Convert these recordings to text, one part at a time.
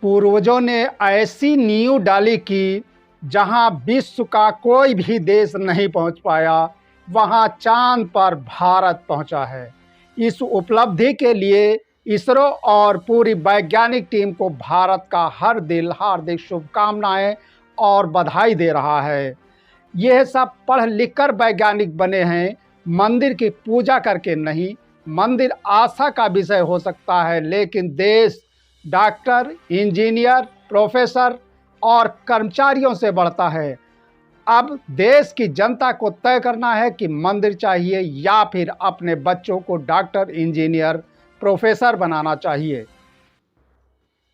पूर्वजों ने ऐसी नींव डाली कि जहां विश्व का कोई भी देश नहीं पहुंच पाया, वहां चांद पर भारत पहुंचा है। इस उपलब्धि के लिए इसरो और पूरी वैज्ञानिक टीम को भारत का हर दिल हार्दिक शुभकामनाएं और बधाई दे रहा है। यह सब पढ़ लिख कर वैज्ञानिक बने हैं, मंदिर की पूजा करके नहीं। मंदिर आस्था का विषय हो सकता है, लेकिन देश डॉक्टर, इंजीनियर, प्रोफेसर और कर्मचारियों से बढ़ता है। अब देश की जनता को तय करना है कि मंदिर चाहिए या फिर अपने बच्चों को डॉक्टर, इंजीनियर, प्रोफेसर बनाना चाहिए।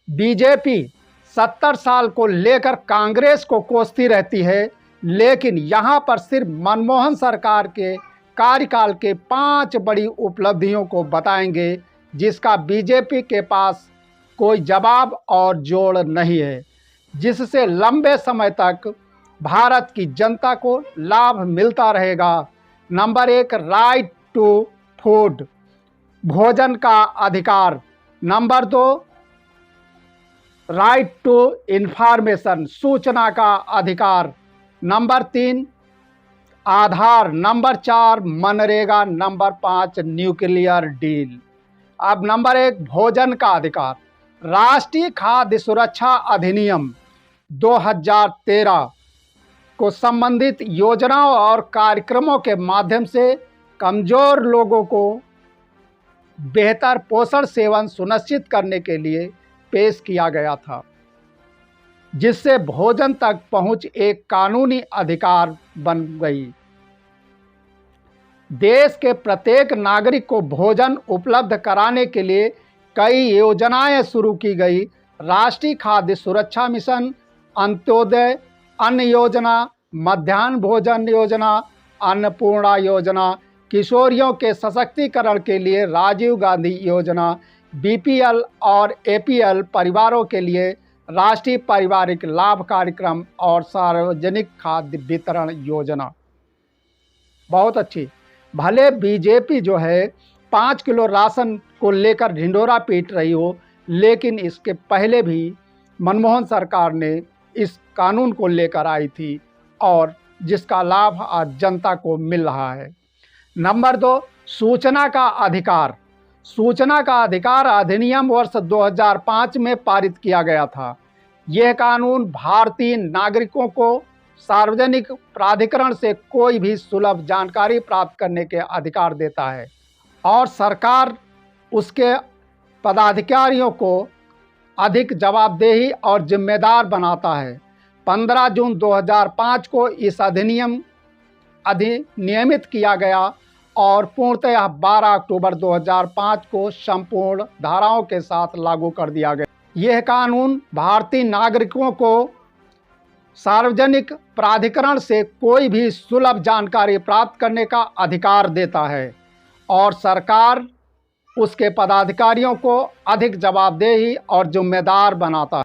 बीजेपी 70 साल को लेकर कांग्रेस को कोसती रहती है, लेकिन यहां पर सिर्फ मनमोहन सरकार के कार्यकाल के 5 बड़ी उपलब्धियों को बताएंगे, जिसका बीजेपी के पास कोई जवाब और जोड़ नहीं है, जिससे लंबे समय तक भारत की जनता को लाभ मिलता रहेगा। नंबर 1, राइट टू फूड, भोजन का अधिकार। नंबर 2, राइट टू इंफॉर्मेशन, सूचना का अधिकार। Number 3, Aadhaar. Number 4, MNREGA. Number 5, nuclear deal. अब नंबर 1, भोजन का अधिकार। राष्ट्रीय खाद्य सुरक्षा अधिनियम 2013 को संबंधित योजनाओं और कार्यक्रमों के माध्यम से कमजोर लोगों को बेहतर पोषण सेवन सुनिश्चित करने के लिए पेश किया गया था, जिससे भोजन तक पहुंच एक कानूनी अधिकार बन गई। देश के प्रत्येक नागरिक को भोजन उपलब्ध कराने के लिए कई योजनाएं शुरू की गई। राष्ट्रीय खाद्य सुरक्षा मिशन, अंत्योदय अन्न योजना, मध्याह्न भोजन योजना, अन्नपूर्णा योजना, किशोरियों के सशक्तिकरण के लिए राजीव गांधी योजना, बीपीएल और एपीएल परिवारों के लिए राष्ट्रीय पारिवारिक लाभ कार्यक्रम और सार्वजनिक खाद्य वितरण योजना। बहुत अच्छी। भले बीजेपी जो है 5 किलो राशन को लेकर ढिंढोरा पीट रही हो, लेकिन इसके पहले भी मनमोहन सरकार ने इस कानून को लेकर आई थी और जिसका लाभ आज जनता को मिल रहा है। नंबर 2, सूचना का अधिकार। सूचना का अधिकार अधिनियम वर्ष 2005 में पारित किया गया था। यह कानून भारतीय नागरिकों को सार्वजनिक प्राधिकरण से कोई भी सुलभ जानकारी प्राप्त करने के अधिकार देता है और सरकार उसके पदाधिकारियों को अधिक जवाबदेही और जिम्मेदार बनाता है। 15 जून 2005 को इस अधिनियमित किया गया और पूर्णतः 12 अक्टूबर 2005 को संपूर्ण धाराओं के साथ लागू कर दिया गया। यह कानून भारतीय नागरिकों को सार्वजनिक प्राधिकरण से कोई भी सुलभ जानकारी प्राप्त करने का अधिकार देता है और सरकार उसके पदाधिकारियों को अधिक जवाबदेही और जिम्मेदार बनाता है।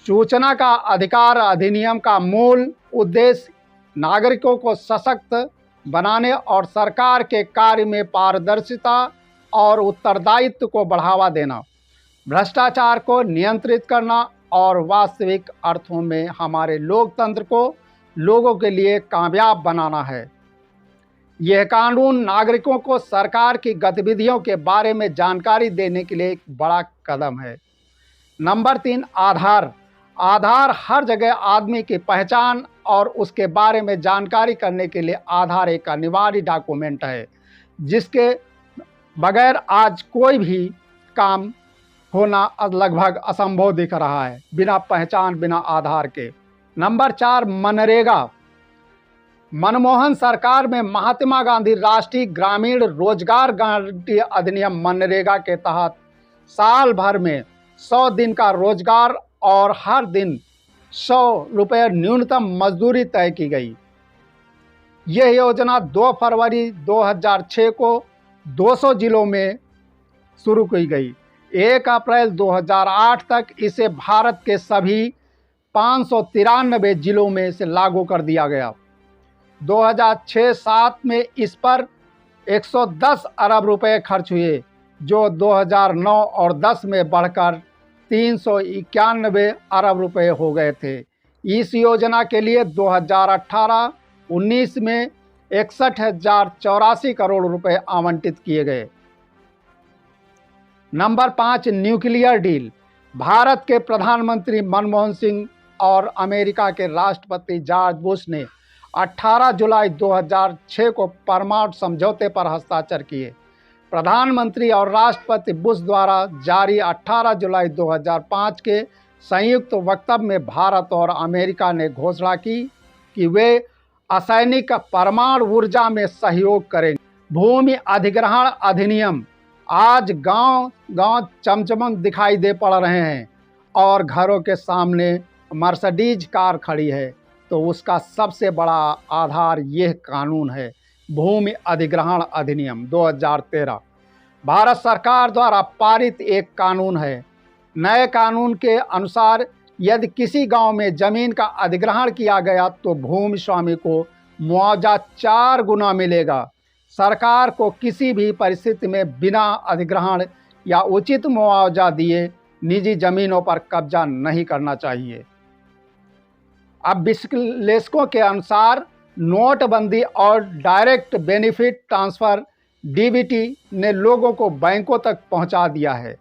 सूचना का अधिकार अधिनियम का मूल उद्देश्य नागरिकों को सशक्त बनाने और सरकार के कार्य में पारदर्शिता और उत्तरदायित्व को बढ़ावा देना, भ्रष्टाचार को नियंत्रित करना और वास्तविक अर्थों में हमारे लोकतंत्र को लोगों के लिए कामयाब बनाना है। यह कानून नागरिकों को सरकार की गतिविधियों के बारे में जानकारी देने के लिए एक बड़ा कदम है। नंबर 3, आधार। आधार हर जगह आदमी की पहचान और उसके बारे में जानकारी करने के लिए आधार एक अनिवार्य डॉक्यूमेंट है, जिसके बगैर आज कोई भी काम होना लगभग असंभव दिख रहा है, बिना पहचान, बिना आधार के। नंबर 4, मनरेगा। मनमोहन सरकार में महात्मा गांधी राष्ट्रीय ग्रामीण रोजगार गारंटी अधिनियम मनरेगा के तहत साल भर में 100 दिन का रोजगार और हर दिन 100 रुपये न्यूनतम मजदूरी तय की गई। यह योजना 2 फरवरी 2006 को 200 जिलों में शुरू की गई। 1 अप्रैल 2008 तक इसे भारत के सभी 593 जिलों में इसे लागू कर दिया गया। 2006-07 में इस पर 110 अरब रुपए खर्च हुए। जो 2009 और 10 में बढ़कर 391 अरब रुपए हो गए थे। इस योजना के लिए 2018-19 में 61,084 करोड़ रुपए आवंटित किए गए। Number 5, nuclear deal. भारत के प्रधानमंत्री मनमोहन सिंह और अमेरिका के राष्ट्रपति जॉर्ज बुश ने 18 जुलाई 2006 को परमाणु समझौते पर हस्ताक्षर किए। प्रधानमंत्री और राष्ट्रपति बुश द्वारा जारी 18 जुलाई 2005 के संयुक्त वक्तव्य में भारत और अमेरिका ने घोषणा की कि वे असैनिक परमाणु ऊर्जा में सहयोग करेंगे। भूमि अधिग्रहण अधिनियम। आज गांव चमचमक दिखाई दे पड़ रहे हैं और घरों के सामने मर्सिडीज कार खड़ी है, तो उसका सबसे बड़ा आधार यह कानून है, भूमि अधिग्रहण अधिनियम 2013। भारत सरकार द्वारा पारित एक कानून है। नए कानून के अनुसार यदि किसी गांव में जमीन का अधिग्रहण किया गया तो भूमि स्वामी को मुआवजा 4 गुना मिलेगा। सरकार को किसी भी परिस्थिति में बिना अधिग्रहण या उचित मुआवजा दिए निजी जमीनों पर कब्जा नहीं करना चाहिए। अब विश्लेषकों के अनुसार नोटबंदी और डायरेक्ट बेनिफिट ट्रांसफ़र डीबीटी ने लोगों को बैंकों तक पहुंचा दिया है।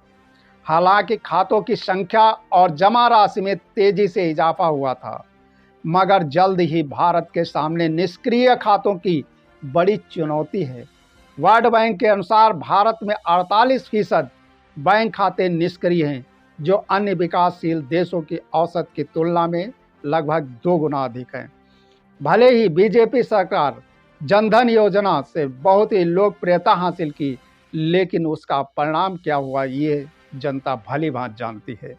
हालांकि खातों की संख्या और जमा राशि में तेजी से इजाफा हुआ था, मगर जल्द ही भारत के सामने निष्क्रिय खातों की बड़ी चुनौती है। वर्ल्ड बैंक के अनुसार भारत में 48% बैंक खाते निष्क्रिय हैं, जो अन्य विकासशील देशों की औसत की तुलना में लगभग 2 गुना अधिक है। भले ही बीजेपी सरकार जनधन योजना से बहुत ही लोकप्रियता हासिल की, लेकिन उसका परिणाम क्या हुआ ये जनता भली भांति जानती है।